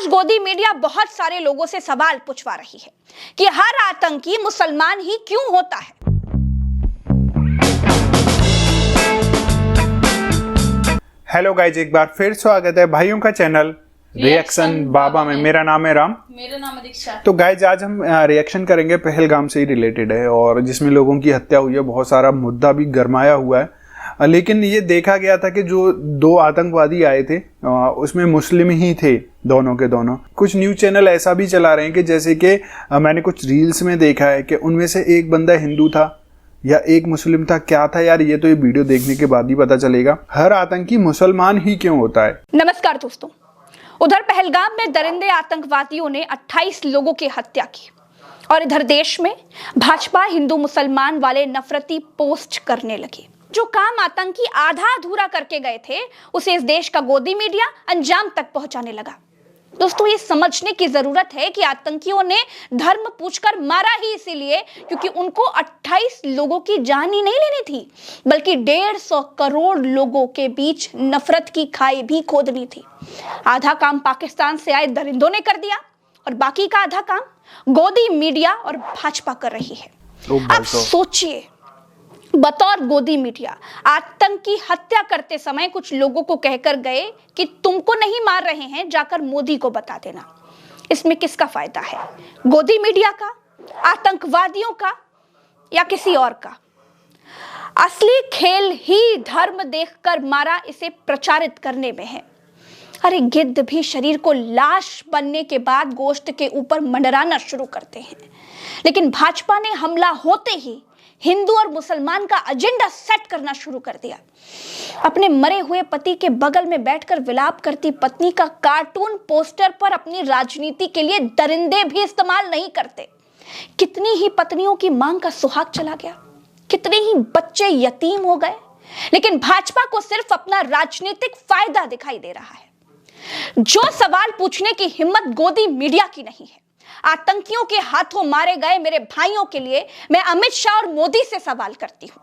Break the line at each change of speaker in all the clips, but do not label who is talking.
आज गोदी मीडिया बहुत सारे लोगों से सवाल पूछवा रही है कि हर आतंकी मुसलमान ही क्यों होता है।
हेलो गाइज, एक बार फिर स्वागत है भाइयों का चैनल रिएक्शन बाबा में। मेरा नाम है राम।
मेरा नाम है दीक्षा।
तो गाइज आज हम रिएक्शन करेंगे पहलगाम से ही रिलेटेड है और जिसमें लोगों की हत्या हुई है। बहुत सारा मुद्दा भी गरमाया हुआ है, लेकिन ये देखा गया था कि जो दो आतंकवादी आए थे उसमें मुस्लिम ही थे, दोनों के दोनों। कुछ न्यूज़ चैनल ऐसा भी चला रहे हैं कि जैसे कि मैंने कुछ रील्स में देखा है कि उनमें से एक बंदा हिंदू था या एक मुस्लिम था। क्या था यार, ये तो ये वीडियो देखने के बाद ही पता चलेगा। हर आतंकी मुसलमान ही क्यों होता है।
नमस्कार दोस्तों, उधर पहलगाम में दरिंदे आतंकवादियों ने 28 लोगों की हत्या की और इधर देश में भाजपा हिंदू मुसलमान वाले नफरती पोस्ट करने लगे। जो काम आतंकी आधा अधूरा करके गए थे उसे इस देश का गोदी मीडिया अंजाम तक पहुंचाने लगा। दोस्तों, ये समझने की जरूरत है कि आतंकियों ने धर्म पूछकर मारा ही इसीलिए क्योंकि उनको 28 लोगों की जान ही नहीं लेनी थी, बल्कि 150 करोड़ लोगों के बीच नफरत की खाई भी खोदनी थी। आधा काम पाकिस्तान से आए दरिंदों ने कर दिया और बाकी का आधा काम गोदी मीडिया और भाजपा कर रही है। अब सोचिए, बतौर गोदी मीडिया आतंकी हत्या करते समय कुछ लोगों को कहकर गए कि तुमको नहीं मार रहे हैं, जाकर मोदी को बता देना। इसमें किसका फायदा है, गोदी मीडिया का, आतंकवादियों का या किसी और का? असली खेल ही धर्म देखकर मारा इसे प्रचारित करने में है। अरे गिद्ध भी शरीर को लाश बनने के बाद गोश्त के ऊपर मंडराना शुरू करते हैं, लेकिन भाजपा ने हमला होते ही हिंदू और मुसलमान का एजेंडा सेट करना शुरू कर दिया। अपने मरे हुए पति के बगल में बैठकर विलाप करती पत्नी का कार्टून पोस्टर पर अपनी राजनीति के लिए दरिंदे भी इस्तेमाल नहीं करते। कितनी ही पत्नियों की मांग का सुहाग चला गया, कितने ही बच्चे यतीम हो गए, लेकिन भाजपा को सिर्फ अपना राजनीतिक फायदा दिखाई दे रहा है। जो सवाल पूछने की हिम्मत गोदी मीडिया की नहीं है। आतंकियों के हाथों मारे गए मेरे भाइयों के लिए मैं अमित शाह और मोदी से सवाल करती हूं,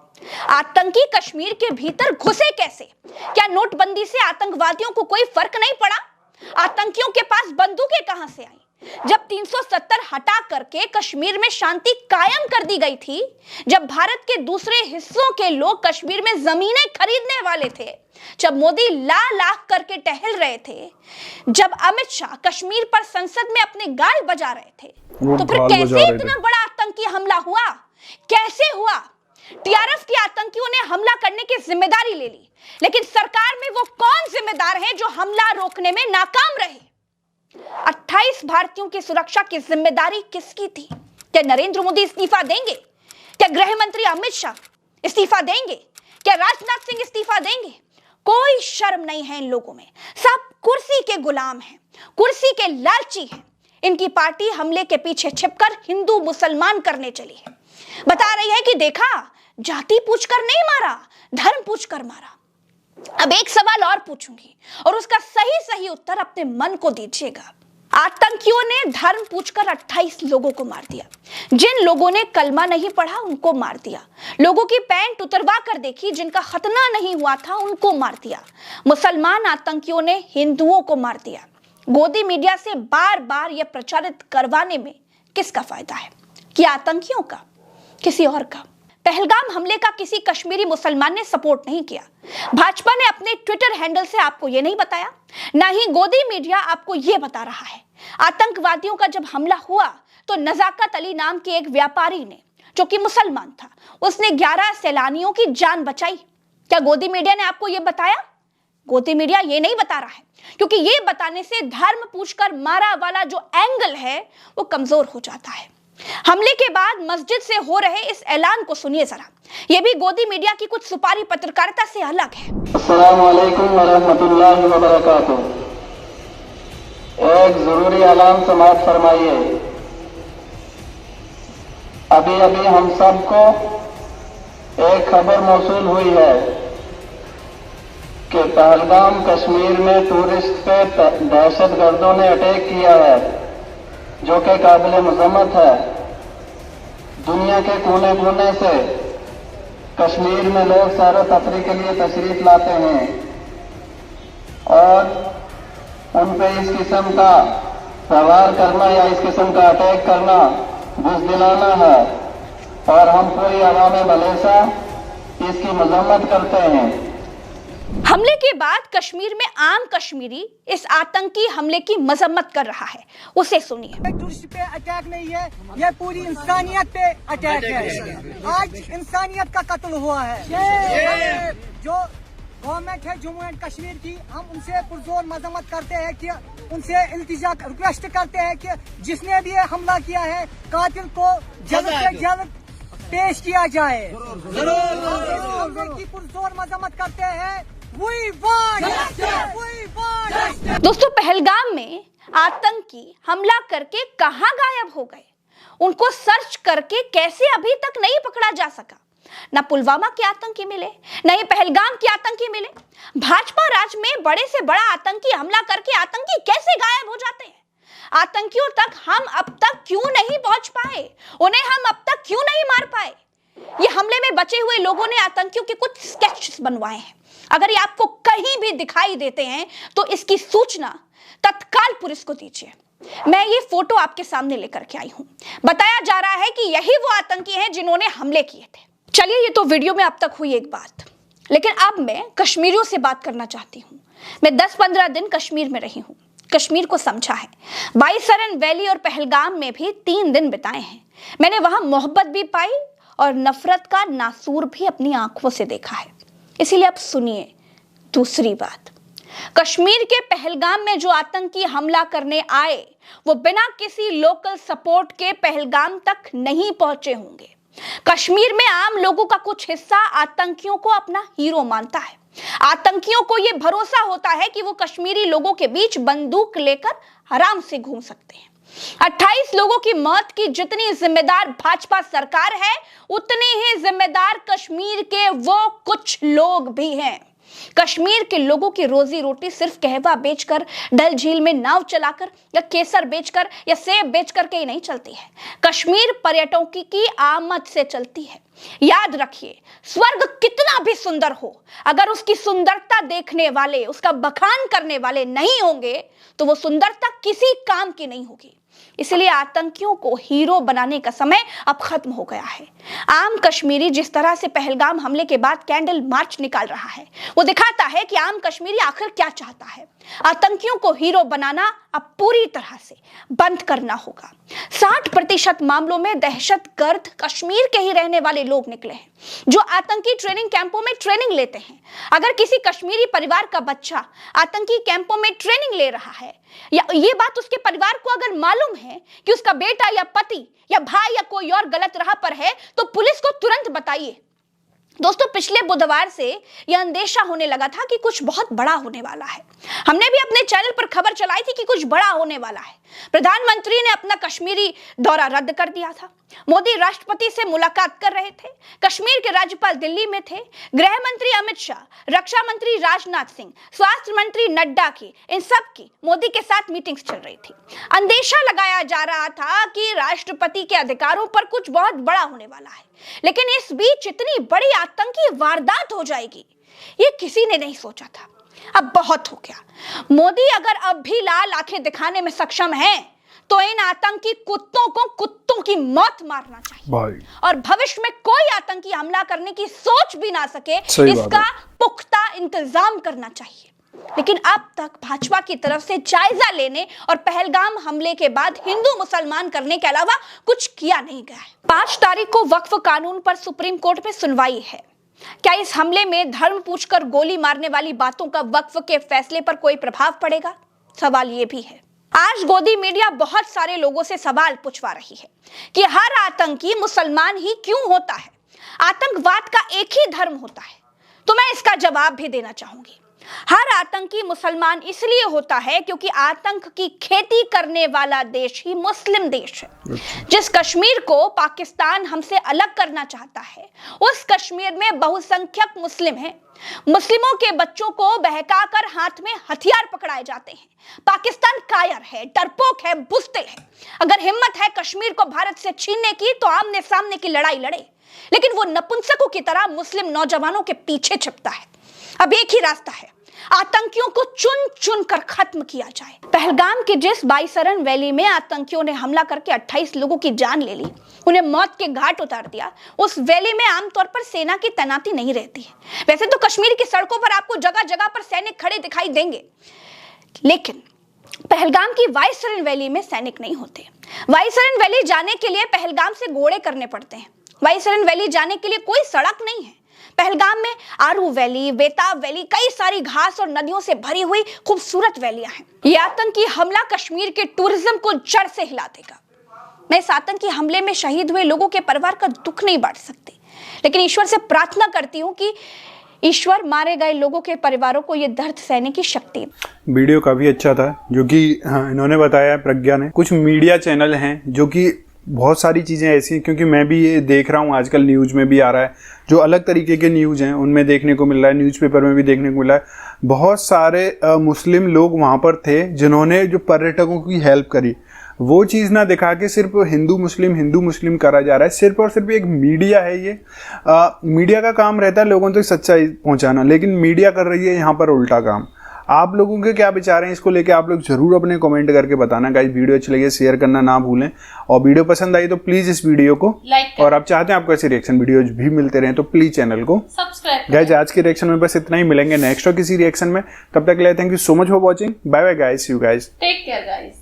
आतंकी कश्मीर के भीतर घुसे कैसे? क्या नोटबंदी से आतंकवादियों को कोई फर्क नहीं पड़ा? आतंकियों के पास बंदूकें कहां से आई? जब 370 हटा करके कश्मीर में शांति कायम कर दी गई थी, जब भारत के दूसरे हिस्सों के लोग कश्मीर में जमीनें खरीदने वाले थे, जब मोदी लाख करके टहल रहे थे, जब अमित शाह कश्मीर पर संसद में अपने गाल बजा रहे थे, तो फिर कैसे इतना बड़ा आतंकी हमला हुआ? कैसे हुआ? टीआरएस के आतंकियों ने हमला करने की जिम्मेदारी ले ली, लेकिन सरकार में वो कौन जिम्मेदार है जो हमला रोकने में नाकाम रहे? 28 भारतीयों की सुरक्षा की जिम्मेदारी किसकी थी? क्या नरेंद्र मोदी इस्तीफा देंगे? क्या गृह मंत्री अमित शाह इस्तीफा देंगे? क्या राजनाथ सिंह इस्तीफा देंगे? कोई शर्म नहीं है इन लोगों में। सब कुर्सी के गुलाम हैं, कुर्सी के लालची हैं। इनकी पार्टी हमले के पीछे छिपकर हिंदू मुसलमान करने चली है। बता रही है कि देखा, जाति पूछकर नहीं मारा, धर्म पूछकर मारा। अब एक सवाल और पूछूंगी और उसका सही उत्तर अपने मन को दीजिएगा। आतंकियों ने धर्म पूछकर 28 लोगों को मार दिया। जिन लोगों ने कलमा नहीं पढ़ा उनको मार दिया। लोगों की पैंट उतरवा कर देखी, जिनका खतना नहीं हुआ था उनको मार दिया। मुसलमान आतंकियों ने हिंदुओं को मार दिया। गोदी मीडिया से बार बार यह प्रचारित करवाने में किसका फायदा है? कि आतंकियों का, किसी और का? पहलगाम हमले का किसी कश्मीरी मुसलमान ने सपोर्ट नहीं किया। भाजपा ने अपने ट्विटर हैंडल से आपको यह नहीं बताया, ना ही गोदी मीडिया आपको यह बता रहा है। आतंकवादियों का जब हमला हुआ तो नजाकत अली नाम के एक व्यापारी ने, जो कि मुसलमान था, उसने 11 सैलानियों की जान बचाई। क्या गोदी मीडिया ने आपको यह बताया? गोदी मीडिया ये नहीं बता रहा है, क्योंकि ये बताने से धर्म पूछकर मारा वाला जो एंगल है वो कमजोर हो जाता है। हमले के बाद मस्जिद से हो रहे इस ऐलान को सुनिए जरा। ये भी गोदी मीडिया की कुछ सुपारी पत्रकारिता से अलग है।
अस्सलाम वालेकुम व रहमतुल्लाहि व बरकातुहू। एक जरूरी ऐलान समाअत फरमाइए। अभी हम सबको एक खबर मौसूल हुई है कि पहलगाम कश्मीर में टूरिस्ट पे दहशतगर्दों ने अटैक किया है, जो कि काबिल मजम्मत है। दुनिया के कोने कोने से कश्मीर में लोग सैर तफरी के लिए तशरीफ लाते हैं और उन पे इस किस्म का प्रहार करना या इस किस्म का अटैक करना बुज़दिलाना है और हम पूरी अवाम मलेसा इसकी मजम्मत करते हैं।
हमले के बाद कश्मीर में आम कश्मीरी इस आतंकी हमले की मजम्मत कर रहा है, उसे सुनिए।
टूरिस्ट पे अटैक नहीं है, ये पूरी इंसानियत पे अटैक है। आज इंसानियत का कत्ल हुआ है। जो गवर्नमेंट है जम्मू एंड कश्मीर की, हम उनसे पुरजोर मजम्मत करते हैं कि उनसे इल्तिजा रिक्वेस्ट करते हैं कि जिसने भी ये हमला किया है कातिल को जल्द से जल्द पेश किया जाए। हमले की पुरजोर मजम्मत करते हैं।
दोस्तों, पहलगाम में आतंकी हमला करके कहां गायब हो गए? उनको सर्च करके कैसे अभी तक नहीं पकड़ा जा सका? ना पुलवामा के आतंकी मिले, ना ही पहलगाम के आतंकी मिले। भाजपा राज में बड़े से बड़ा आतंकी हमला करके आतंकी कैसे गायब हो जाते हैं? आतंकियों तक हम अब तक क्यों नहीं पहुंच पाए? उन्हें हम अब तक क्यों नहीं मार पाए? ये हमले में बचे हुए लोगों ने आतंकियों के कुछ स्केच बनवाए हैं। अगर ये आपको कहीं भी दिखाई देते हैं तो इसकी सूचना तत्काल पुलिस को दीजिए। मैं ये फोटो आपके सामने लेकर के आई हूं। बताया जा रहा है कि यही वो आतंकी हैं जिन्होंने हमले किए थे। चलिए, ये तो वीडियो में अब तक हुई एक बात, लेकिन अब मैं कश्मीरियों से बात करना चाहती हूँ। मैं 10-15 दिन कश्मीर में रही हूँ, कश्मीर को समझा है। बाईसरन वैली और पहलगाम में भी 3 दिन बिताए हैं। मैंने वहां मोहब्बत भी पाई और नफरत का नासूर भी अपनी आंखों से देखा है। इसीलिए अब सुनिए दूसरी बात। कश्मीर के पहलगाम में जो आतंकी हमला करने आए वो बिना किसी लोकल सपोर्ट के पहलगाम तक नहीं पहुंचे होंगे। कश्मीर में आम लोगों का कुछ हिस्सा आतंकियों को अपना हीरो मानता है। आतंकियों को यह भरोसा होता है कि वो कश्मीरी लोगों के बीच बंदूक लेकर आराम से घूम सकते हैं। 28 लोगों की मौत की जितनी जिम्मेदार भाजपा सरकार है, उतनी ही जिम्मेदार कश्मीर के वो कुछ लोग भी हैं। कश्मीर के लोगों की रोजी रोटी सिर्फ कहवा बेचकर, डल झील में नाव चलाकर या केसर बेचकर या सेब बेचकर के ही नहीं चलती है। कश्मीर पर्यटकों की आमद से चलती है। याद रखिए, स्वर्ग कितना भी सुंदर हो, अगर उसकी सुंदरता देखने वाले, उसका बखान करने वाले नहीं होंगे तो वो सुंदरता किसी काम की नहीं होगी। इसलिए आतंकियों को हीरो बनाने का समय अब खत्म हो गया है। आम कश्मीरी जिस तरह से पहलगाम हमले के बाद कैंडल मार्च निकाल रहा है, वो दिखाता है कि आम कश्मीरी आखिर क्या चाहता है। आतंकियों को हीरो बनाना अब पूरी तरह से बंद करना होगा। 60% मामलों में दहशतगर्द कश्मीर के ही रहने वाले लोग निकले हैं, जो आतंकी ट्रेनिंग कैंपों में ट्रेनिंग लेते हैं। अगर किसी कश्मीरी परिवार का बच्चा आतंकी कैंपों में ट्रेनिंग ले रहा है, या ये बात उसके परिवार को अगर मालूम है कि उसका बेटा या पति या भाई या कोई और गलत राह पर है, तो पुलिस को तुरंत बताइए। दोस्तों, पिछले बुधवार से यह अंदेशा होने लगा था कि कुछ बहुत बड़ा होने वाला है। हमने भी अपने चैनल पर खबर चलाई थी कि कुछ बड़ा होने वाला है। प्रधानमंत्री ने अपना कश्मीरी दौरा रद्द कर दिया था। मोदी राष्ट्रपति से मुलाकात कर रहे थे। कश्मीर के राज्यपाल दिल्ली में थे। गृह मंत्री अमित शाह, रक्षा मंत्री राजनाथ सिंह, स्वास्थ्य मंत्री नड्डा की, इन सब की मोदी के साथ मीटिंग्स चल रही थी। अंदेशा लगाया जा रहा था कि राष्ट्रपति के अधिकारों पर कुछ बहुत बड़ा होने वाला है, लेकिन इस बीच इतनी बड़ी आतंकी वारदात हो जाएगी, ये किसी ने नहीं सोचा था। अब बहुत हो गया। मोदी अगर अब भी लाल आंखें दिखाने में सक्षम हैं, तो इन आतंकी कुत्तों को कुत्तों की मौत मारना चाहिए और भविष्य में कोई आतंकी हमला करने की सोच भी ना सके, इसका पुख्ता इंतजाम करना चाहिए। लेकिन अब तक भाजपा की तरफ से जायजा लेने और पहलगाम हमले के बाद हिंदू मुसलमान करने के अलावा कुछ किया नहीं गया है। 5 तारीख को वक्फ कानून पर सुप्रीम कोर्ट में सुनवाई है। क्या इस हमले में धर्म पूछकर गोली मारने वाली बातों का वक्फ के फैसले पर कोई प्रभाव पड़ेगा? सवाल ये भी है। आज गोदी मीडिया बहुत सारे लोगों से सवाल पूछवा रही है कि हर आतंकी मुसलमान ही क्यों होता है? आतंकवाद का एक ही धर्म होता है। तो मैं इसका जवाब भी देना चाहूंगी। हर आतंकी मुसलमान इसलिए होता है क्योंकि आतंक की खेती करने वाला देश ही मुस्लिम देश है। जिस कश्मीर को पाकिस्तान हमसे अलग करना चाहता है, उस कश्मीर में बहुसंख्यक मुस्लिम हैं। मुस्लिमों के बच्चों को बहकाकर हाथ में हथियार पकड़ाए जाते हैं। पाकिस्तान कायर है, डरपोक है, बुज़दिल है। अगर हिम्मत है कश्मीर को भारत से छीनने की, तो आमने सामने की लड़ाई लड़े, लेकिन वो नपुंसकों की तरह मुस्लिम नौजवानों के पीछे छिपता है। अब एक ही रास्ता है, आतंकियों को चुन चुन कर खत्म किया जाए। पहलगाम के जिस बाईसरन वैली में आतंकियों ने हमला करके 28 लोगों की जान ले ली, उन्हें मौत के घाट उतार दिया, उस वैली में आमतौर पर सेना की तैनाती नहीं रहती है। वैसे तो कश्मीर की सड़कों पर आपको जगह जगह पर सैनिक खड़े दिखाई देंगे, लेकिन पहलगाम की वाइसरन वैली में सैनिक नहीं होते। वाइसरन वैली जाने के लिए पहलगाम से घोड़े करने पड़ते हैं। वाइसरन वैली जाने के लिए कोई सड़क नहीं है। पहलगाम में आरू वैली, बेताब वैली, कई सारी घास और नदियों से भरी हुई खूबसूरत वैलियां हैं। यह आतंकी हमला कश्मीर के टूरिज्म को जड़ से हिला देगा। मैं इस आतंकी हमले में शहीद हुए लोगों के परिवार का दुख नहीं बांट सकती, लेकिन ईश्वर से प्रार्थना करती हूँ कि ईश्वर मारे गए लोगों के परिवारों को ये दर्द सहने की शक्ति।
वीडियो काफ़ी अच्छा था जो कि इन्होंने बताया, प्रज्ञा ने। कुछ मीडिया चैनल हैं जो कि बहुत सारी चीज़ें ऐसी, क्योंकि मैं भी ये देख रहा हूँ आजकल न्यूज़ में भी आ रहा है, जो अलग तरीके के न्यूज़ हैं उनमें देखने को मिल रहा है, न्यूज़पेपर में भी देखने को मिल रहा है। बहुत सारे मुस्लिम लोग वहाँ पर थे जिन्होंने जो पर्यटकों की हेल्प करी। वो चीज़ ना दिखा के सिर्फ हिंदू मुस्लिम करा जा रहा है। सिर्फ और सिर्फ एक मीडिया है ये। मीडिया का काम रहता है लोगों तक सच्चाई पहुंचाना, लेकिन मीडिया कर रही है यहाँ पर उल्टा काम। आप लोगों के क्या विचार हैं इसको लेके, आप लोग जरूर अपने कमेंट करके बताना। गाइस वीडियो अच्छी लगी शेयर करना ना भूलें, और वीडियो पसंद आई तो प्लीज़ इस वीडियो को लाइक, और आप चाहते हैं आपको ऐसे रिएक्शन वीडियोज भी मिलते रहें तो प्लीज़ चैनल को सब्सक्राइब। गाइस आज के रिएक्शन में बस इतना ही, मिलेंगे नेक्स्ट और किसी रिएक्शन में। तब तक के लिए thank you so much for watching. Bye bye guys, you guys take care guys.